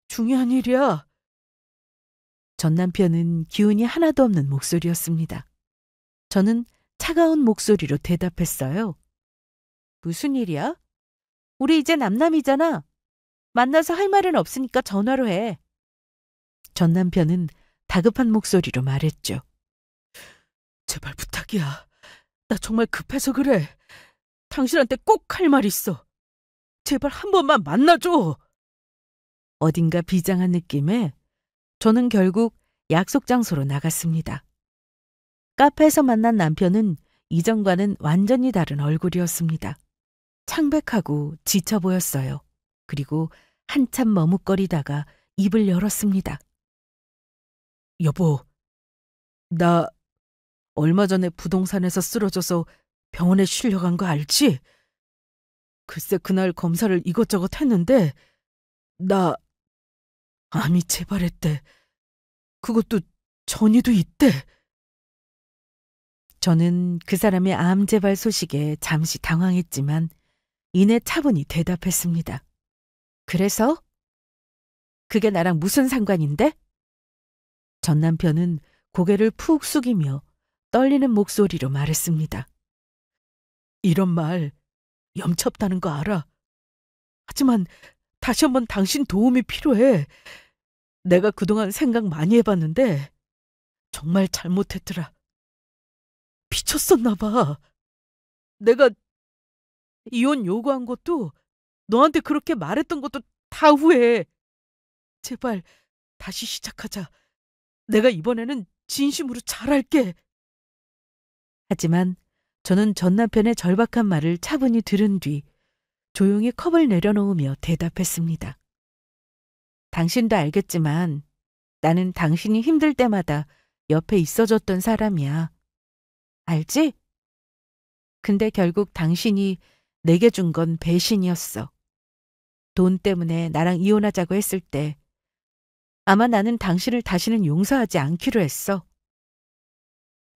중요한 일이야. 전 남편은 기운이 하나도 없는 목소리였습니다. 저는 차가운 목소리로 대답했어요. 무슨 일이야? 우리 이제 남남이잖아. 만나서 할 말은 없으니까 전화로 해. 전 남편은 다급한 목소리로 말했죠. 제발 부탁이야. 나 정말 급해서 그래. 당신한테 꼭 할 말 있어. 제발 한 번만 만나줘. 어딘가 비장한 느낌에 저는 결국 약속 장소로 나갔습니다. 카페에서 만난 남편은 이전과는 완전히 다른 얼굴이었습니다. 창백하고 지쳐 보였어요. 그리고 한참 머뭇거리다가 입을 열었습니다. 여보, 나 얼마 전에 부동산에서 쓰러져서 병원에 실려간 거 알지? 글쎄 그날 검사를 이것저것 했는데 나 암이 재발했대. 그것도 전이도 있대. 저는 그 사람의 암 재발 소식에 잠시 당황했지만 이내 차분히 대답했습니다. 그래서? 그게 나랑 무슨 상관인데? 전 남편은 고개를 푹 숙이며 떨리는 목소리로 말했습니다. 이런 말 염치없다는 거 알아. 하지만 다시 한번 당신 도움이 필요해. 내가 그동안 생각 많이 해봤는데 정말 잘못했더라. 미쳤었나 봐. 내가 이혼 요구한 것도 너한테 그렇게 말했던 것도 다 후회해. 제발 다시 시작하자. 내가 이번에는 진심으로 잘할게. 하지만 저는 전 남편의 절박한 말을 차분히 들은 뒤 조용히 컵을 내려놓으며 대답했습니다. 당신도 알겠지만 나는 당신이 힘들 때마다 옆에 있어줬던 사람이야. 알지? 근데 결국 당신이 내게 준 건 배신이었어. 돈 때문에 나랑 이혼하자고 했을 때 아마 나는 당신을 다시는 용서하지 않기로 했어.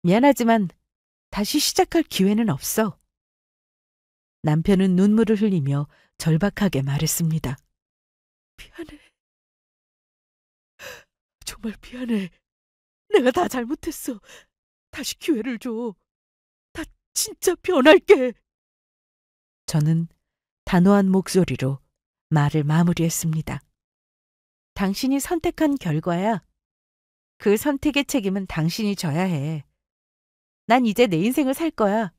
미안하지만 다시 시작할 기회는 없어. 남편은 눈물을 흘리며 절박하게 말했습니다. 미안해. 정말 미안해. 내가 다 잘못했어. 다시 기회를 줘. 나 진짜 변할게. 저는 단호한 목소리로 말을 마무리했습니다. 당신이 선택한 결과야. 그 선택의 책임은 당신이 져야 해. 난 이제 내 인생을 살 거야.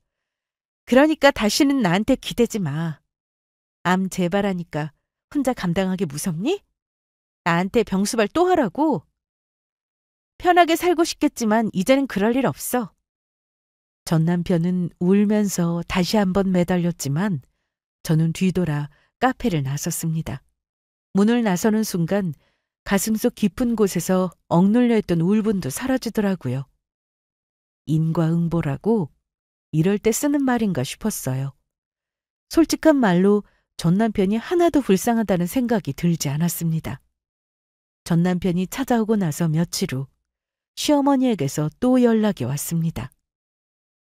그러니까 다시는 나한테 기대지 마. 암 재발하니까 혼자 감당하기 무섭니? 나한테 병수발 또 하라고? 편하게 살고 싶겠지만 이제는 그럴 일 없어. 전 남편은 울면서 다시 한번 매달렸지만 저는 뒤돌아 카페를 나섰습니다. 문을 나서는 순간 가슴속 깊은 곳에서 억눌려 있던 울분도 사라지더라고요. 인과응보라고 이럴 때 쓰는 말인가 싶었어요. 솔직한 말로 전 남편이 하나도 불쌍하다는 생각이 들지 않았습니다. 전 남편이 찾아오고 나서 며칠 후 시어머니에게서 또 연락이 왔습니다.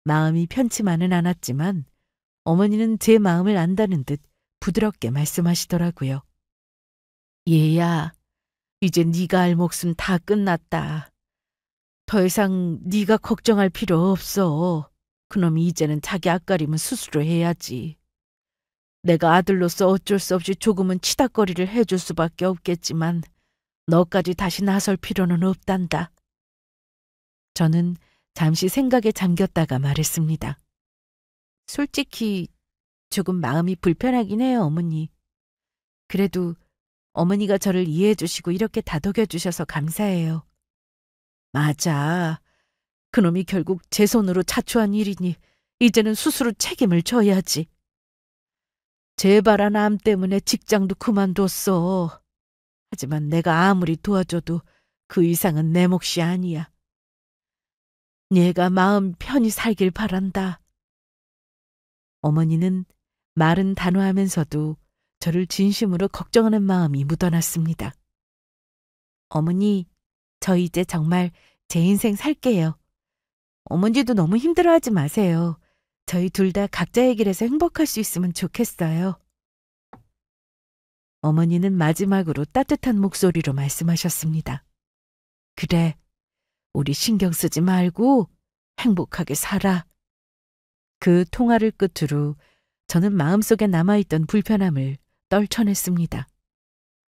마음이 편치만은 않았지만 어머니는 제 마음을 안다는 듯 부드럽게 말씀하시더라고요. 얘야, 이제 네가 할 몫은 다 끝났다. 더 이상 네가 걱정할 필요 없어. 그놈이 이제는 자기 앞가림은 스스로 해야지. 내가 아들로서 어쩔 수 없이 조금은 치닥거리를 해줄 수밖에 없겠지만 너까지 다시 나설 필요는 없단다. 저는 잠시 생각에 잠겼다가 말했습니다. 솔직히 조금 마음이 불편하긴 해요, 어머니. 그래도 어머니가 저를 이해해 주시고 이렇게 다독여 주셔서 감사해요. 맞아. 그놈이 결국 제 손으로 자초한 일이니 이제는 스스로 책임을 져야지. 재발한 암 때문에 직장도 그만뒀어. 하지만 내가 아무리 도와줘도 그 이상은 내 몫이 아니야. 얘가 마음 편히 살길 바란다. 어머니는 말은 단호하면서도 저를 진심으로 걱정하는 마음이 묻어났습니다. 어머니, 저 이제 정말 제 인생 살게요. 어머니도 너무 힘들어하지 마세요. 저희 둘 다 각자의 길에서 행복할 수 있으면 좋겠어요. 어머니는 마지막으로 따뜻한 목소리로 말씀하셨습니다. 그래, 우리 신경 쓰지 말고 행복하게 살아. 그 통화를 끝으로 저는 마음속에 남아있던 불편함을 떨쳐냈습니다.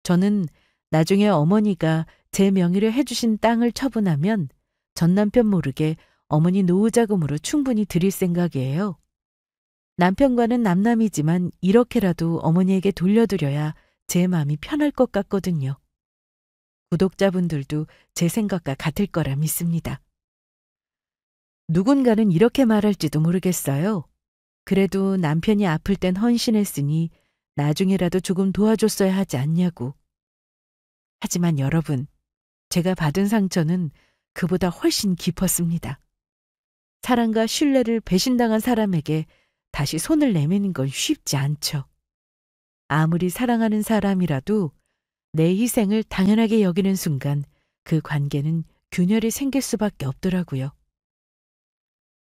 저는 나중에 어머니가 제 명의로 해주신 땅을 처분하면 전 남편 모르게 어머니 노후자금으로 충분히 드릴 생각이에요. 남편과는 남남이지만 이렇게라도 어머니에게 돌려드려야 제 마음이 편할 것 같거든요. 구독자분들도 제 생각과 같을 거라 믿습니다. 누군가는 이렇게 말할지도 모르겠어요. 그래도 남편이 아플 땐 헌신했으니 나중에라도 조금 도와줬어야 하지 않냐고. 하지만 여러분, 제가 받은 상처는 그보다 훨씬 깊었습니다. 사랑과 신뢰를 배신당한 사람에게 다시 손을 내미는 건 쉽지 않죠. 아무리 사랑하는 사람이라도 내 희생을 당연하게 여기는 순간 그 관계는 균열이 생길 수밖에 없더라고요.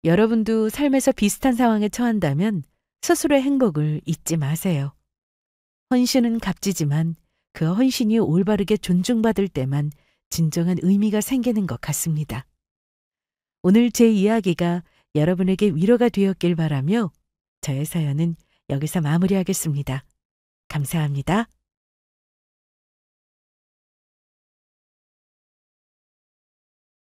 여러분도 삶에서 비슷한 상황에 처한다면 스스로의 행복을 잊지 마세요. 헌신은 값지지만 그 헌신이 올바르게 존중받을 때만 진정한 의미가 생기는 것 같습니다. 오늘 제 이야기가 여러분에게 위로가 되었길 바라며 저의 사연은 여기서 마무리하겠습니다. 감사합니다.